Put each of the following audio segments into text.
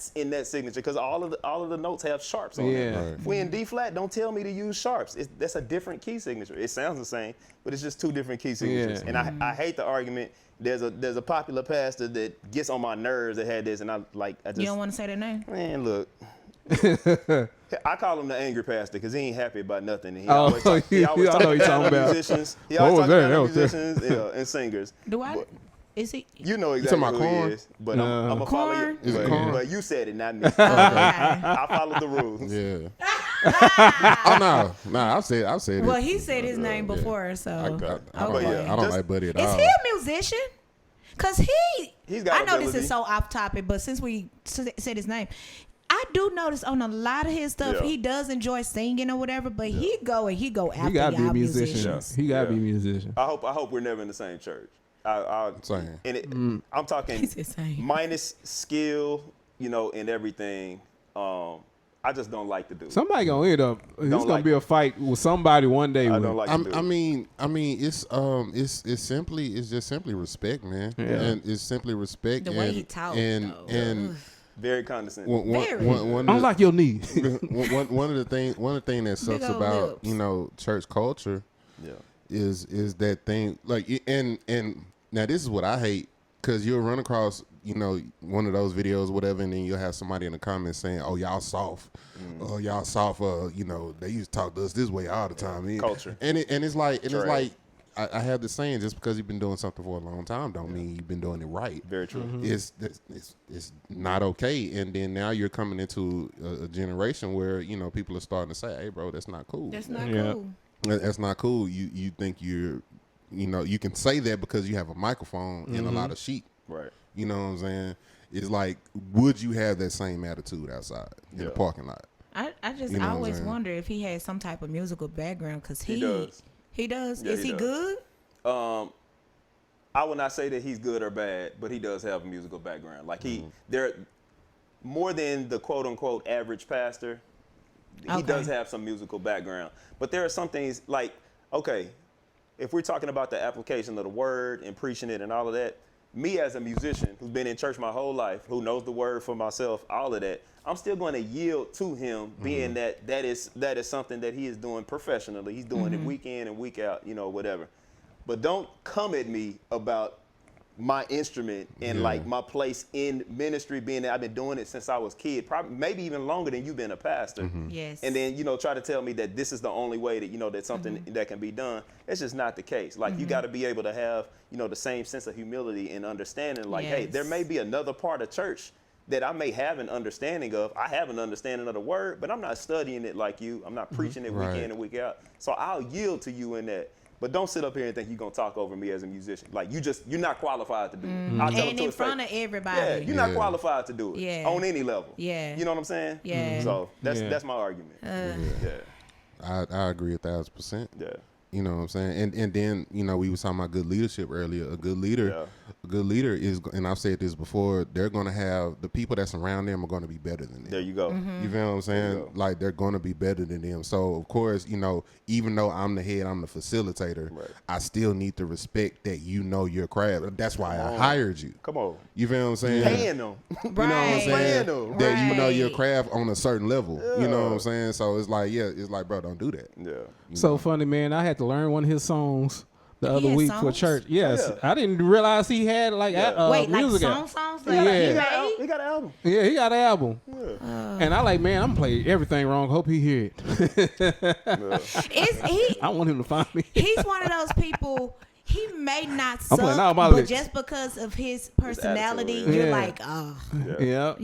flats in that signature because all of the notes have sharps on it. Right. If we in D flat, don't tell me to use sharps. That's a different key signature. It sounds the same, but it's just two different key signatures. And I hate the argument. There's a popular pastor that gets on my nerves that had this, and I just. You don't want to say their name? Man, look. I call him the angry pastor because he ain't happy about nothing. He always talk about musicians. He always talk about musicians and singers. Is he? You know exactly who he is, but I'm going to follow you. But you said it, not me. I followed the rules. Yeah. No, I've said it. Well, he said his name before, so. I don't like Buddy at all. Is he a musician? Because he's got I know ability. this is so off topic, but since we said his name, I do notice on a lot of his stuff, he does enjoy singing or whatever, but he go after y'all musicians. He gotta be a musician. I hope we're never in the same church. I'm talking minus skill, and everything. I just don't like to do it. Somebody gonna end up. It's gonna be a fight with somebody one day. I don't like to do it. I mean, it's just simply respect, man. Yeah. And it's simply respect. The way he talks, and very condescending. Unlike your knee. One of the things that sucks about church culture, is that thing and now this is what I hate, because you'll run across one of those videos, whatever, and then you'll have somebody in the comments saying, "Oh, y'all soft, oh, y'all soft." They used to talk to us this way all the time. Culture, and it's like I have the saying, just because you've been doing something for a long time don't mean you've been doing it right. Very true. Mm-hmm. It's not okay. And then now you're coming into a generation where people are starting to say, "Hey, bro, that's not cool. That's not cool. That's not cool." You think you can say that because you have a microphone and a lot of sheep. Right. You know what I'm saying? It's like, would you have that same attitude outside in the parking lot? I always wonder if he has some type of musical background, because he does. He does. Yeah, Is he good? I would not say that he's good or bad, but he does have a musical background. Like there, more than the quote unquote average pastor, he does have some musical background. But there are some things like, okay, if we're talking about the application of the word and preaching it and all of that, me as a musician who's been in church my whole life, who knows the word for myself, all of that, I'm still going to yield to him, being that is something that he is doing professionally. He's doing it week in and week out, whatever. But don't come at me about my instrument and like my place in ministry, being that I've been doing it since I was a kid, probably maybe even longer than you've been a pastor. Yes. And then try to tell me that this is the only way that that something that can be done. It's just not the case. Like you got to be able to have the same sense of humility and understanding. Like, hey, there may be another part of church that I may have an understanding of. I have an understanding of the word, but I'm not studying it like you. I'm not preaching it week in and week out. So I'll yield to you in that. But don't sit up here and think you're going to talk over me as a musician. Like, you're not qualified to do it. I'll tell And in front of everybody. Yeah, you're not qualified to do it on any level. Yeah. You know what I'm saying? Yeah. So that's my argument. I agree 1,000%. Yeah. You know what I'm saying? And then, we were talking about good leadership earlier. A good leader is, and I've said this before, they're going to have, the people that's around them are going to be better than them. There you go. You feel what I'm saying? Like, they're going to be better than them. So, of course, even though I'm the head, I'm the facilitator, I still need to respect that your craft. That's why I hired you. Come on. You feel what I'm saying? Paying them. You know what I'm saying? Paying them. That your craft on a certain level. You know what I'm saying? So it's like, bro, don't do that. Yeah. So funny, man. I had to learn one of his songs the other week for church. Yes. Yeah. I didn't realize he had music. Songs? Yeah. He got an album. Yeah, he got an album. Yeah. And I I'm gonna play everything wrong. Hope he hear it. I want him to find me. He's one of those people. He may not suck, but licks. Just because of his personality, you're like, Yeah.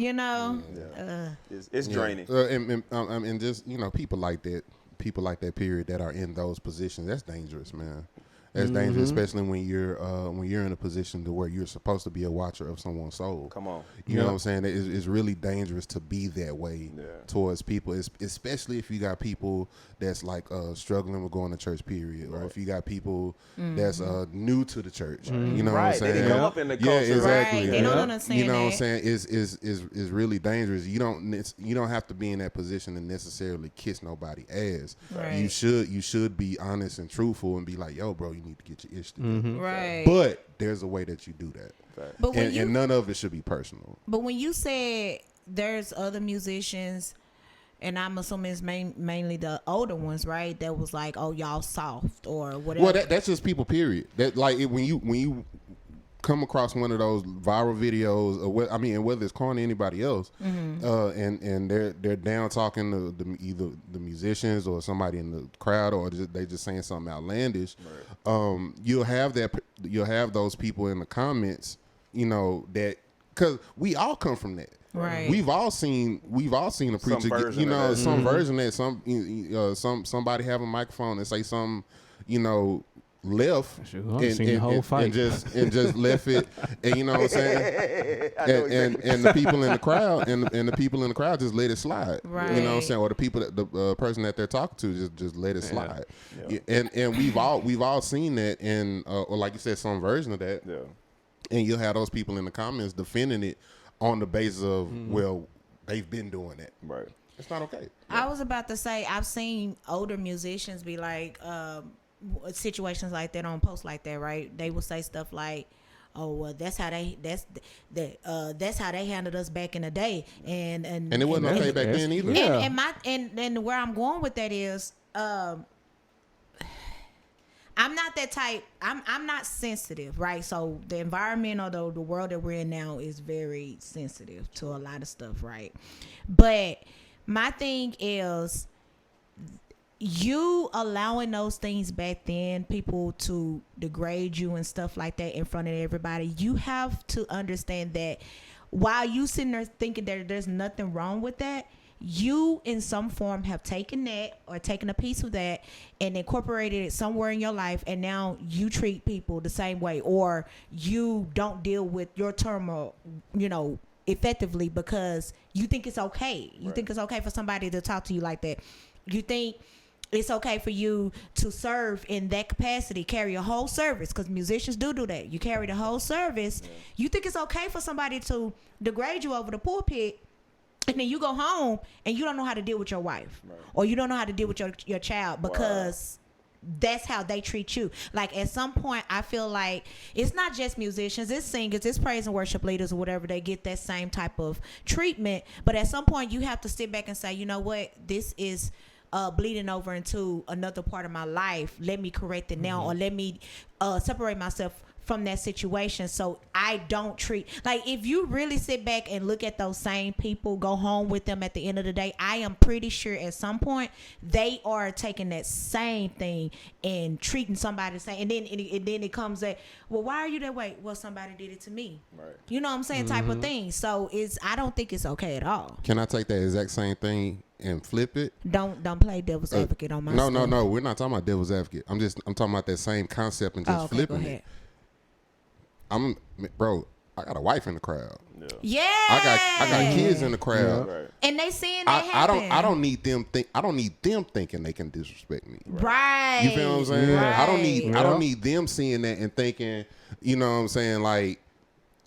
It's draining. And just people like that period that are in those positions, that's dangerous, man. That's dangerous, especially when you're in a position to where you're supposed to be a watcher of someone's soul. Come on. You know what I'm saying? It's really dangerous to be that way towards people, especially if you got people that's like struggling with going to church, period, or if you got people that's new to the church. You know what I'm saying? They didn't come up in the culture. Yeah, exactly. Right. They don't understand. You know what I'm saying? Is really dangerous. You don't have to be in that position to necessarily kiss nobody ass. Right. You should be honest and truthful and be like, yo, bro, you need to get your ish together. Right. But there's a way that you do that. But and none of it should be personal. But when you said there's other musicians, and I'm assuming it's mainly the older ones, right? That was like, oh, y'all soft or whatever. Well, that's just people, period. That like when you come across one of those viral videos, or whether it's calling anybody else, and they're down talking to either the musicians or somebody in the crowd, or they just saying something outlandish. Right. You'll have those people in the comments, that because we all come from that. Right. We've all seen a preacher, some version that somebody have a microphone and say something, left and just left it, and you know what I'm saying, and the people in the crowd and the people in the crowd just let it slide, right. You know what I'm saying, or the people the person that they're talking to just let it slide, and we've all seen that, and or like you said, some version of that, and you'll have those people in the comments defending it on the basis of well, they've been doing that, right? It's not okay. I was about to say, I've seen older musicians be like, situations like that on posts like that, right? They will say stuff like, "Oh, well, that's how they handled us back in the day," and it wasn't okay back then either. And where I'm going with that is, I'm not that type. I'm not sensitive, right? So the environment or the world that we're in now is very sensitive to a lot of stuff, right? But my thing is, you allowing those things back then, people to degrade you and stuff like that in front of everybody, you have to understand that while you sitting there thinking that there's nothing wrong with that, you in some form have taken that or taken a piece of that and incorporated it somewhere in your life, and now you treat people the same way, or you don't deal with your turmoil, effectively, because you think it's okay. You think it's okay for somebody to talk to you like that. You think it's okay for you to serve in that capacity, carry a whole service, because musicians do that. You carry the whole service. Yeah. You think it's okay for somebody to degrade you over the pulpit, and then you go home and you don't know how to deal with your wife, or you don't know how to deal with your child, because that's how they treat you. Like, at some point, I feel like it's not just musicians, it's singers, it's praise and worship leaders or whatever. They get that same type of treatment. But at some point, you have to sit back and say, you know what, this is bleeding over into another part of my life. Let me correct it now, or let me separate myself from that situation, so I don't treat, like, if you really sit back and look at those same people, go home with them at the end of the day, I am pretty sure at some point they are taking that same thing and treating somebody the same, and then it comes that, well, why are you that way? Well, somebody did it to me, right? You know what I'm saying? Type of thing. So I don't think it's okay at all. Can I take that exact same thing and flip it? Don't play devil's advocate on my No, we're not talking about devil's advocate. I'm talking about that same concept and just flipping it. I got a wife in the crowd. Yeah. I got kids in the crowd. Yeah. Right. And they seeing that happen. I don't need them thinking they can disrespect me. Right. You feel what I'm saying? Right. I don't need them seeing that and thinking, you know what I'm saying, like,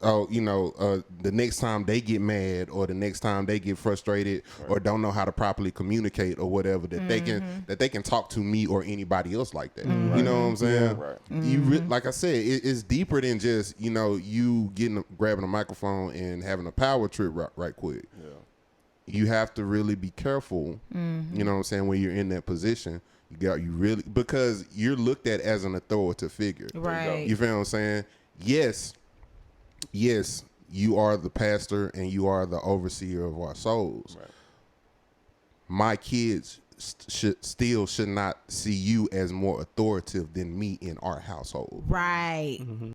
oh, the next time they get mad, or the next time they get frustrated, or don't know how to properly communicate or whatever, that they can talk to me or anybody else like that. You know what I'm saying? Right. Like I said, it's deeper than just you grabbing a microphone and having a power trip right quick. Yeah. You have to really be careful. You know what I'm saying, when you're in that position. You really, because you're looked at as an authoritative figure. Right. You feel what I'm saying? Yes, you are the pastor and you are the overseer of our souls. Right. My kids should not see you as more authoritative than me in our household. Right.